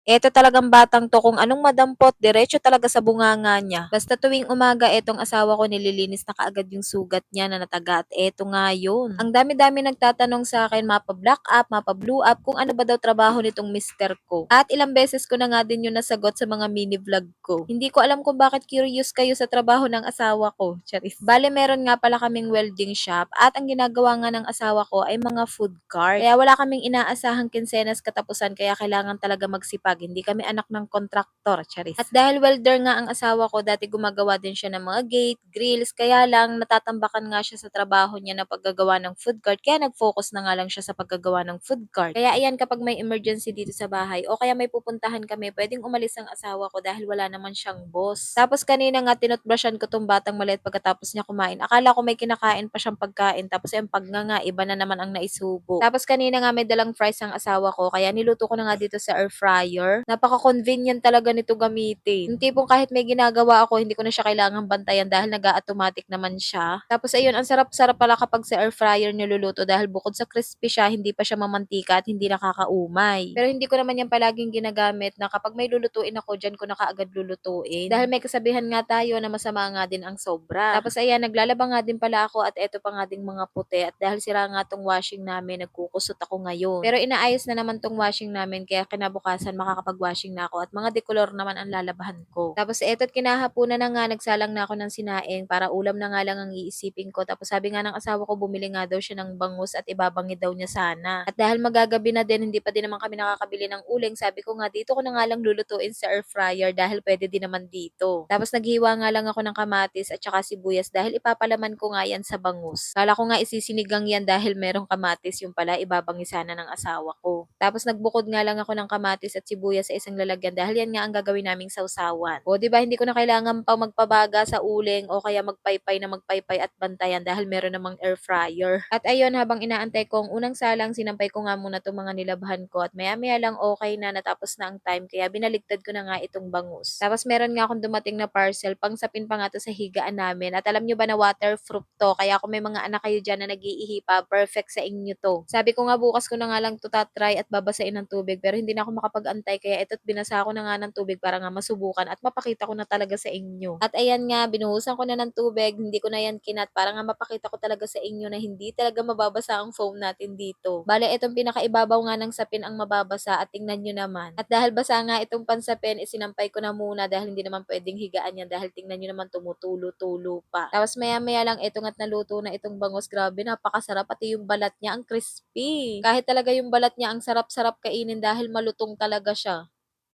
Eto talagang batang 'to kung anong madampot diretso talaga sa bunganga niya. Basta tuwing umaga etong asawa ko nililinis na kaagad yung sugat niya na nataga at eto nga yun. Ang dami-dami nagtatanong sa akin mapa-black up, mapa-blue up kung ano ba daw trabaho nitong mister ko. At ilang beses ko na nga din yung nasagot sa mga mini vlog ko. Hindi ko alam kung bakit curious kayo sa trabaho ng asawa ko. Charis. Bale meron nga pala kaming welding shop at ang ginagawa nga ng asawa ko ay mga food cart. Kaya wala kaming inaasahang kinsenas katapusan kaya kailangan talaga magsipag. Hindi kami anak ng kontraktor, charis. At dahil welder nga ang asawa ko, dati gumagawa din siya ng mga gate, grills, kaya lang natatambakan nga siya sa trabaho niya na paggagawa ng food cart, kaya nag-focus na nga lang siya sa paggagawa ng food cart. Kaya ayan, kapag may emergency dito sa bahay o kaya may pupuntahan kami, pwedeng umalis ang asawa ko dahil wala naman siyang boss. Tapos kanina nga tinutbrushan ko tong batang maliit pagkatapos niya kumain. Akala ko may kinakain pa siyang pagkain tapos yung nga iba na naman ang naisubo. Tapos kanina nga may dalang fries ang asawa ko kaya niluto ko na nga dito sa air fryer. Napaka-convenient talaga nito gamitin. Yung tipong kahit may ginagawa ako, hindi ko na siya kailangang bantayan dahil nag-a-automatic naman siya. Tapos ayun, ang sarap-sarap pala kapag sa air fryer niluluto dahil bukod sa crispy siya, hindi pa siya mamantika at hindi nakakaumay. Pero hindi ko naman yan palaging ginagamit na kapag may lulutuin ako, dyan ko na kaagad lulutuin. Dahil may kasabihan nga tayo na masama nga din ang sobra. Tapos ayan, naglalaba nga din pala ako at eto pa nga ding mga puti at dahil sira nga tong washing namin, nagkukusot ako ngayon. Pero inaayos na naman tong washing namin kaya kinabukasan makakapag-washing na ako at mga dekolor naman ang lalabahan ko. Tapos eto't kinahapunan na nga, nagsalang na ako ng sinaing para ulam na nga lang ang iisipin ko. Tapos sabi nga ng asawa ko bumili nga daw siya ng bangus at ibabangid daw niya sana. At dahil magagabi na din, hindi pa din naman kami nakakabili ng uling, sabi ko nga dito ko na nga lang lulutuin sa air fryer dahil pwede din naman dito. Tapos naghiwa nga lang ako ng kamatis at saka sibuyas dahil ipapalaman ko nga yan sa bangus. Kala ko nga isisinigang yan dahil merong kamatis, yung pala ibabangi sana ng asawa ko. Tapos nagbukod nga lang ako ng kamatis at sibuyas sa isang lalagyan dahil yan nga ang gagawin naming sausawan. O di ba hindi ko na kailangan pa magpabaga sa uling o kaya magpaypay at bantayan dahil meron namang air fryer. At ayun, habang inaantay ko ang unang salang, sinampay ko nga muna itong mga nilabhan ko at maya-maya lang okay na, natapos na ang time kaya binaligtad ko na nga itong bangus. Tapos meron nga akong dumating na parcel, pangsapin pa nga to sa higaan namin. At alam nyo ba na waterproof to? Kaya kung may mga anak kayo dyan na nag-iihi pa, perfect sa inyo to. Sabi ko nga bukas ko na nga lang to tatry at babasain ng tubig pero hindi na ako makapag-antay kaya ito't binasa ko na nga ng tubig para nga masubukan at mapakita ko na talaga sa inyo. At ayan nga, binuhusan ko na ng tubig, hindi ko na yan kinat para nga mapakita ko talaga sa inyo na hindi talaga mababasa ang foam natin dito. Bale, itong pinakaibabaw nga ng sapin ang mababasa at tingnan nyo naman. At dahil basa nga itong pansapin, isinampay ko na muna dahil hindi naman pwedeng higaan yan dahil tingnan nyo naman tumutulo-tulo pa. Tapos maya-maya lang itong at naluto na itong bangus, grabe napakasarap pati yung balat niya ang crispy. Kahit talaga yung balat niya ang sarap-sarap kainin dahil malutong talaga siya.